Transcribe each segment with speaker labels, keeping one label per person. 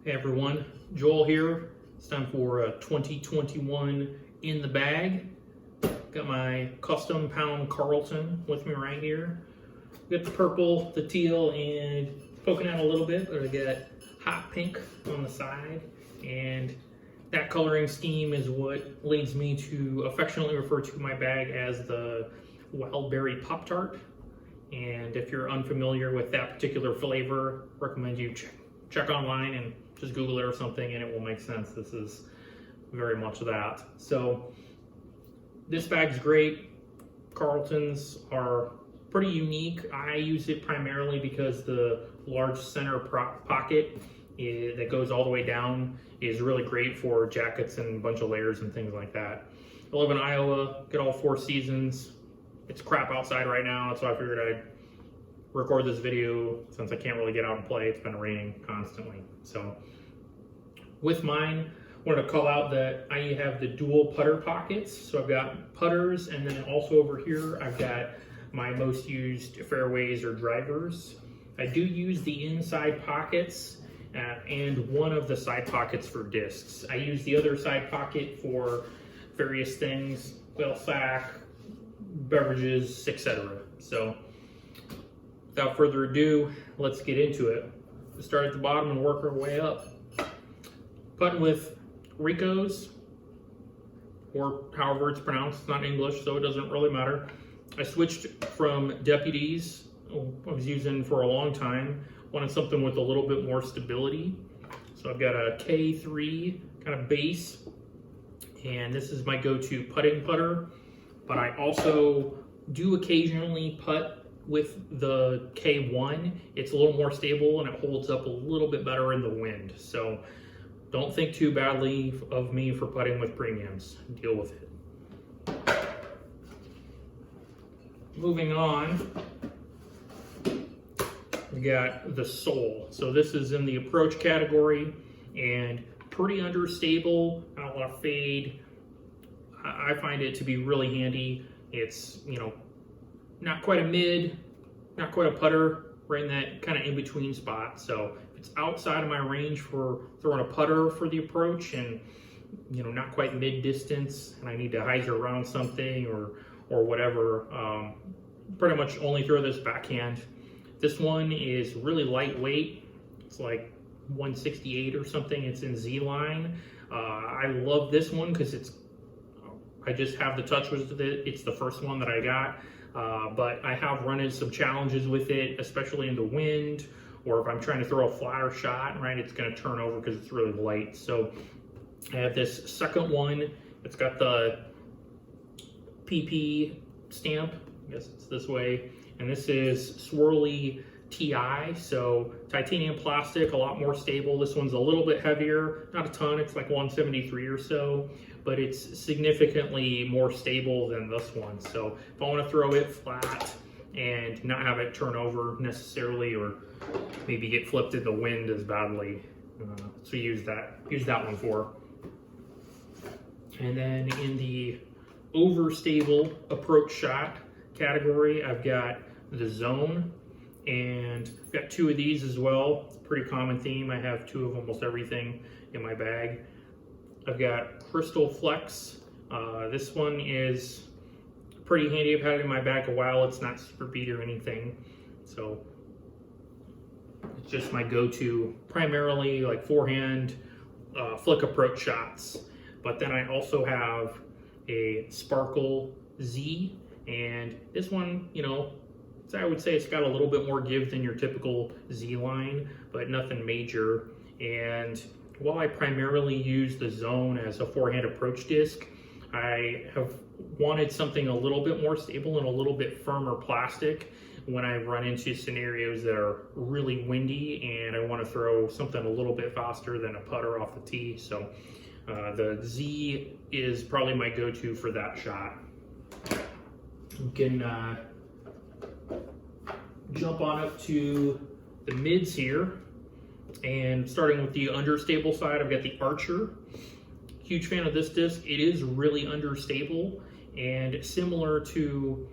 Speaker 1: Hey everyone, Joel here. It's time for a 2021 in the bag. Got my custom pound Carlton with me right here. Got the purple, the teal, and poking out a little bit, but I got hot pink on the side. And that coloring scheme is what leads me to affectionately refer to my bag as the Wild Berry Pop-Tart. And if you're unfamiliar with that particular flavor, recommend you check online and just Google it or something and it will make sense. This is very much that. So this bag's great. Carltons are pretty unique. I use it primarily because the large center pocket that goes all the way down is really great for jackets and a bunch of layers and things like that. I live in Iowa, get all 4 seasons. It's crap outside right now, so I figured I'd record this video since I can't really get out and play. It's been raining constantly. So with mine, I wanted to call out that I have the dual putter pockets. So I've got putters, and then also over here I've got my most used fairways or drivers. I do use the inside pockets and one of the side pockets for discs. I use the other side pocket for various things, well, sack, beverages, etc. So without further ado, let's get into it. We'll start at the bottom and work our way up. Putting with Ricoh's, or however it's pronounced, it's not English, so it doesn't really matter. I switched from Deputies, I was using for a long time, wanted something with a little bit more stability. So I've got a K3 kind of base, and this is my go-to putting putter, but I also do occasionally putt with the K1. It's a little more stable and it holds up a little bit better in the wind. So don't think too badly of me for putting with premiums. Deal with it. Moving on, we got the sole. So this is in the approach category and pretty understable, not a lot of fade. I find it to be really handy. It's, not quite a mid, not quite a putter, right in that kind of in-between spot. So if it's outside of my range for throwing a putter for the approach and, not quite mid-distance and I need to hyzer around something or whatever, pretty much only throw this backhand. This one is really lightweight. It's like 168 or something. It's in Z-line. I love this one because I just have the touch with it. It's the first one that I got, but I have run into some challenges with it, especially in the wind, or if I'm trying to throw a flatter shot, right, it's going to turn over because it's really light. So I have this second one. It's got the PP stamp, I guess it's this way, and this is Swirly TI, so titanium plastic, a lot more stable. This one's a little bit heavier, not a ton, it's like 173 or so, but it's significantly more stable than this one. So if I want to throw it flat and not have it turn over necessarily, or maybe get flipped in the wind as badly, so use that one for. And then in the overstable approach shot category, I've got the Zone, and I've got 2 of these as well. It's a pretty common theme. I have 2 of almost everything in my bag. I've got Crystal Flex. This one is pretty handy. I've had it in my bag a while. It's not super beat or anything. So it's just my go-to, primarily like forehand flick approach shots. But then I also have a Sparkle Z, and this one, I would say it's got a little bit more give than your typical Z line, but nothing major. And while I primarily use the Zone as a forehand approach disc, I have wanted something a little bit more stable and a little bit firmer plastic when I run into scenarios that are really windy and I want to throw something a little bit faster than a putter off the tee. So the Z is probably my go-to for that shot. You can jump on up to the mids here, and starting with the understable side, I've got the Archer. Huge fan of this disc. It is really understable, and similar to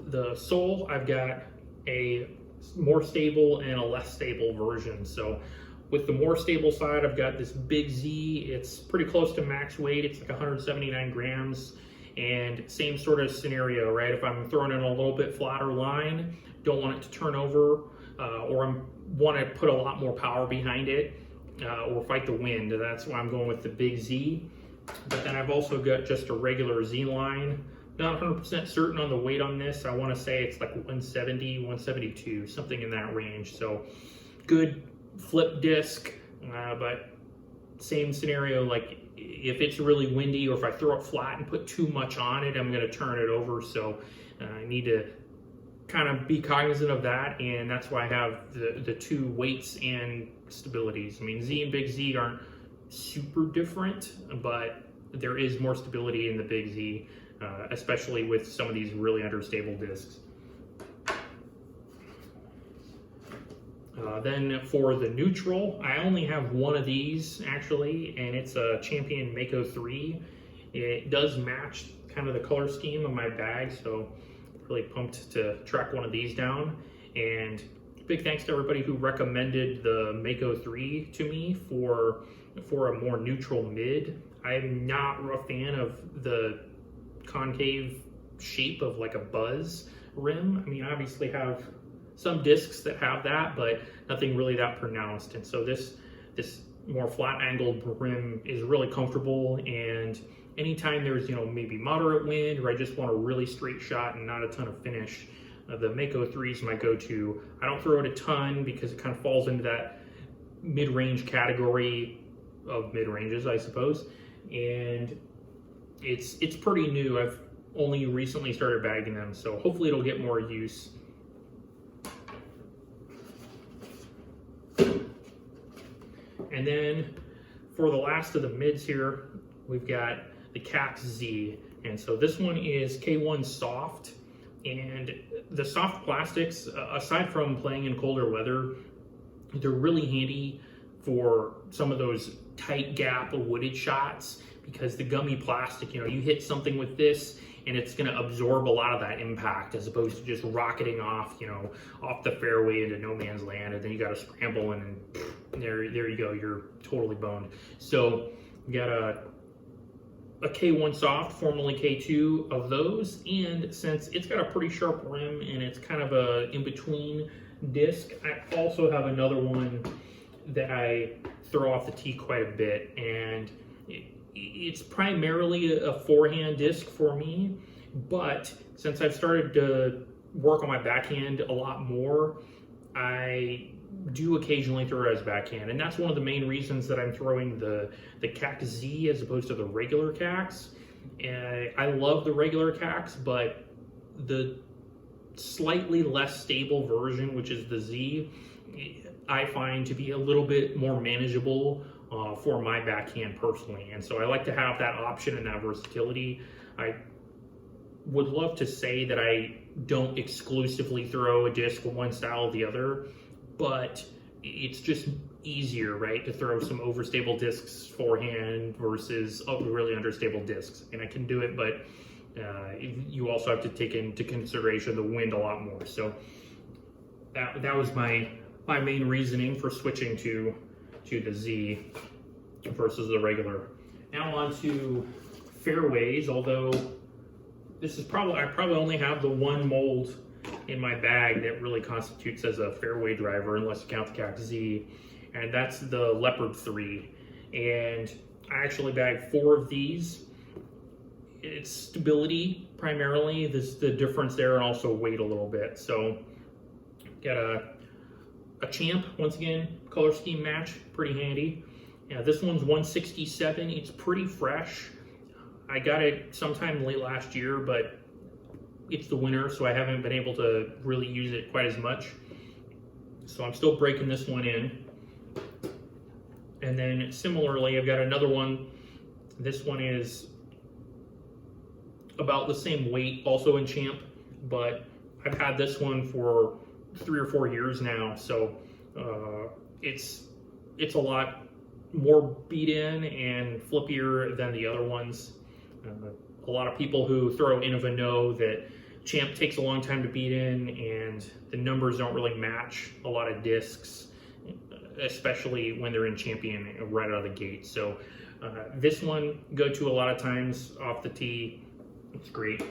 Speaker 1: the Sole, I've got a more stable and a less stable version. So With the more stable side, I've got this Big Z. It's pretty close to max weight. It's like 179 grams. And same sort of scenario, right? If I'm throwing in a little bit flatter line, don't want it to turn over, or I want to put a lot more power behind it, or fight the wind. That's why I'm going with the Big Z. But then I've also got just a regular Z line. Not 100% certain on the weight on this. I want to say it's like 170, 172, something in that range. So good flip disc, but same scenario, like if it's really windy or if I throw it flat and put too much on it, I'm going to turn it over. So I need to kind of be cognizant of that, and that's why I have the two weights and stabilities. I mean, Z and Big Z aren't super different, but there is more stability in the Big Z, especially with some of these really understable discs. Then for the neutral, I only have one of these actually, and it's a Champion Mako 3. It does match kind of the color scheme of my bag, so really pumped to track one of these down. And big thanks to everybody who recommended the Mako 3 to me for a more neutral mid. I'm not a fan of the concave shape of like a Buzz rim. I mean, I obviously have some discs that have that, but nothing really that pronounced. And so this more flat angled rim is really comfortable. And anytime there's, maybe moderate wind, or I just want a really straight shot and not a ton of finish, the Mako 3 is my go-to. I don't throw it a ton because it kind of falls into that mid-range category of mid-ranges, I suppose. And it's pretty new. I've only recently started bagging them, so hopefully it'll get more use. And then for the last of the mids here, we've got the Cax Z. And so this one is K1 Soft. And the soft plastics, aside from playing in colder weather, they're really handy for some of those tight gap wooded shots, because the gummy plastic, you hit something with this and it's going to absorb a lot of that impact, as opposed to just rocketing off, off the fairway into no man's land, and then you got to scramble and there you go, you're totally boned. So we got a K1 Soft, formerly K2 of those, and since it's got a pretty sharp rim and it's kind of a in-between disc, I also have another one that I throw off the tee quite a bit, and it's primarily a forehand disc for me, but since I've started to work on my backhand a lot more, I do occasionally throw it as backhand, and that's one of the main reasons that I'm throwing the Cax Z as opposed to the regular Cax. And I love the regular Cax, but the slightly less stable version, which is the Z, I find to be a little bit more manageable for my backhand personally. And so I like to have that option and that versatility. I would love to say that I don't exclusively throw a disc one style or the other, but it's just easier, right, to throw some overstable discs forehand versus really understable discs. And I can do it, but you also have to take into consideration the wind a lot more. So that was my main reasoning for switching to the Z versus the regular. Now on to fairways, although this is I probably only have the one mold in my bag that really constitutes as a fairway driver, unless you count the Cax Z, and that's the Leopard 3. And I actually bagged 4 of these. It's stability primarily, the difference there, and also weight a little bit. So got a Champ, once again, color scheme match, pretty handy. Yeah, this one's 167. It's pretty fresh. I got it sometime late last year, but it's the winter, so I haven't been able to really use it quite as much. So I'm still breaking this one in. And then similarly, I've got another one. This one is about the same weight, also in Champ, but I've had this one for 3 or 4 years now, so it's a lot more beat in and flippier than the other ones. A lot of people who throw Innova know that Champ takes a long time to beat in, and the numbers don't really match a lot of discs. especially when they're in Champion right out of the gate. So this one, go to a lot of times off the tee. It's great.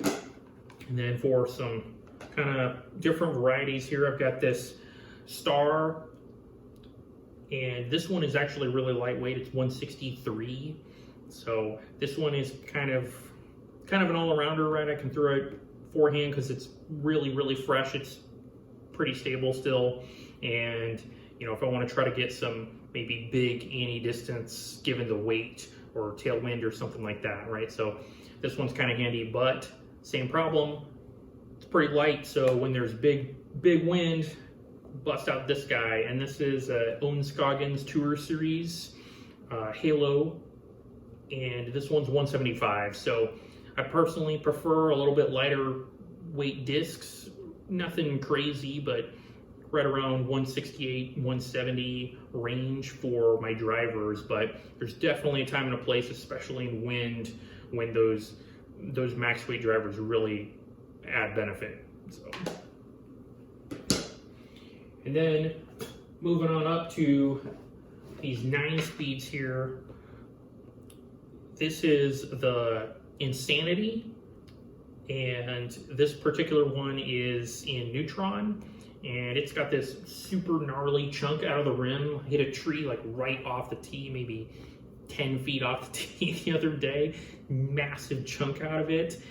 Speaker 1: And then for some kind of different varieties here, I've got this Star, and this one is actually really lightweight. It's 163. So this one is kind of an all-arounder, right? I can throw it forehand because it's really fresh. It's pretty stable still, and you know, if I want to try to get some maybe big ante distance given the weight or tailwind or something like that, right? So this one's kind of handy, but same problem. It's pretty light, so when there's big wind, bust out this guy. And this is Ohn Scoggins Tour Series Halo, and this one's 175. So I personally prefer a little bit lighter weight discs. Nothing crazy, but right around 168, 170 range for my drivers. But there's definitely a time and a place, especially in wind, when those max weight drivers really add benefit. So, and then moving on up to these 9 speeds here. This is the Insanity, and this particular one is in Neutron, and it's got this super gnarly chunk out of the rim. I hit a tree like right off the tee, maybe 10 feet off the tee the other day. Massive chunk out of it.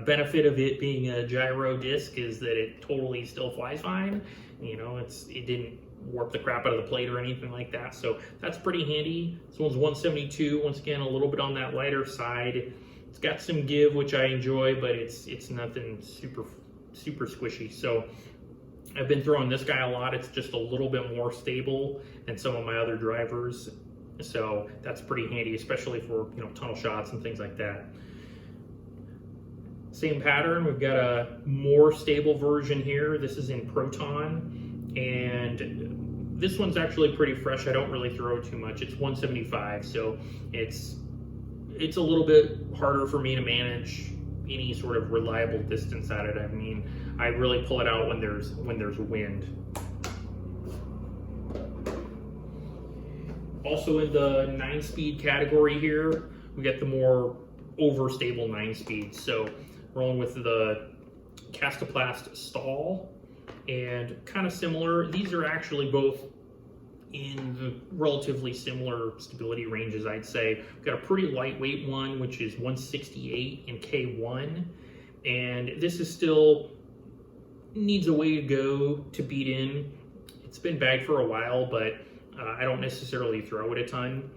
Speaker 1: Benefit of it being a gyro disc is that it totally still flies fine. You know, it didn't warp the crap out of the plate or anything like that, so that's pretty handy. This one's 172. Once again, a little bit on that lighter side. It's got some give, which I enjoy, but it's nothing super squishy. So I've been throwing this guy a lot. It's just a little bit more stable than some of my other drivers, so that's pretty handy, especially for, you know, tunnel shots and things like that. Same pattern. We've got a more stable version here. This is in Proton, and this one's actually pretty fresh. I don't really throw too much. It's 175, so it's a little bit harder for me to manage any sort of reliable distance at it. I mean, I really pull it out when there's wind. Also in the 9-speed category here, we get the more overstable 9-speed. So rolling with the Kastaplast Stahl, and kind of similar. These are actually both in the relatively similar stability ranges, I'd say. We've got a pretty lightweight one, which is 168 in K1, and this is still needs a way to go to beat in. It's been bagged for a while, but I don't necessarily throw it a ton.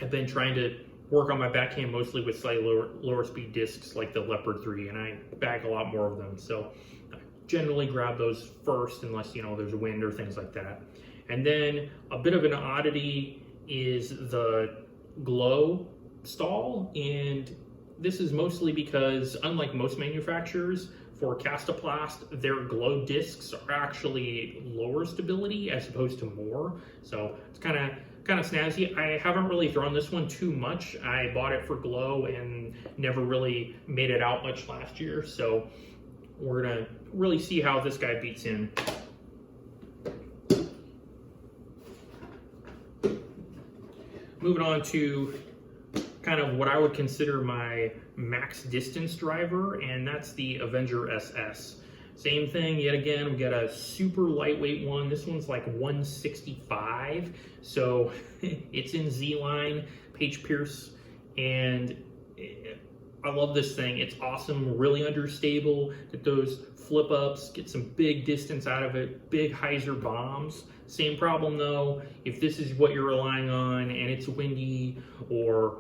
Speaker 1: I've been trying to work on my backhand mostly with slightly lower speed discs like the Leopard 3, and I bag a lot more of them. So I generally grab those first unless, you know, there's wind or things like that. And then a bit of an oddity is the Glow Stahl, and this is mostly because, unlike most manufacturers, for Kastaplast, their glow discs are actually lower stability as opposed to more. So it's kind of snazzy. I haven't really thrown this one too much. I bought it for glow and never really made it out much last year. So we're gonna really see how this guy beats in. Moving on to kind of what I would consider my max distance driver, and that's the Avenger SS. Same thing, yet again, we got a super lightweight one. This one's like 165, so it's in Z-Line, Paige Pierce, and I love this thing. It's awesome, really understable. Get those flip ups, get some big distance out of it, big hyzer bombs. Same problem though, if this is what you're relying on and it's windy or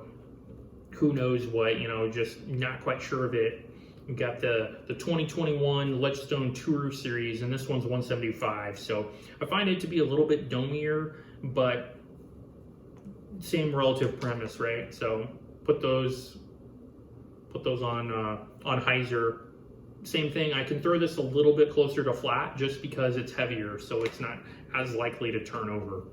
Speaker 1: who knows what, you know, just not quite sure of it. We've got the 2021 Ledgestone Tour Series, and this one's 175. So I find it to be a little bit domier, but same relative premise, right? So put those on hyzer. Same thing, I can throw this a little bit closer to flat just because it's heavier, so it's not as likely to turn over.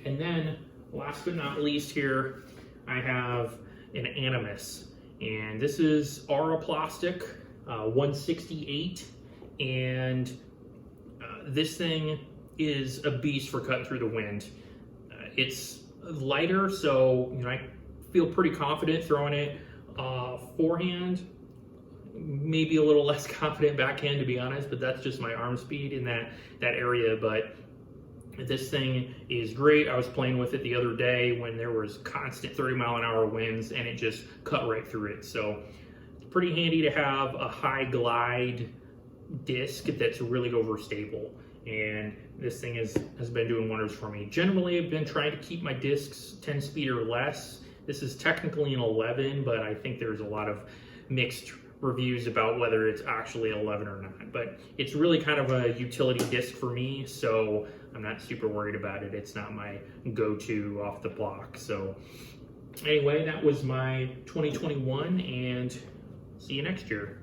Speaker 1: And then, last but not least here, I have an Animus. And this is Auraplastic 168. And this thing is a beast for cutting through the wind. It's lighter, so I feel pretty confident throwing it forehand. Maybe a little less confident backhand, to be honest, but that's just my arm speed in that area. But this thing is great. I was playing with it the other day when there was constant 30-mile-an-hour winds, and it just cut right through it. So it's pretty handy to have a high glide disc that's really overstable. And this thing has been doing wonders for me. Generally, I've been trying to keep my discs 10 speed or less. This is technically an 11, but I think there's a lot of mixed reviews about whether it's actually 11 or not. But it's really kind of a utility disc for me, so I'm not super worried about it. It's not my go-to off the block. So anyway, that was my 2021, and see you next year.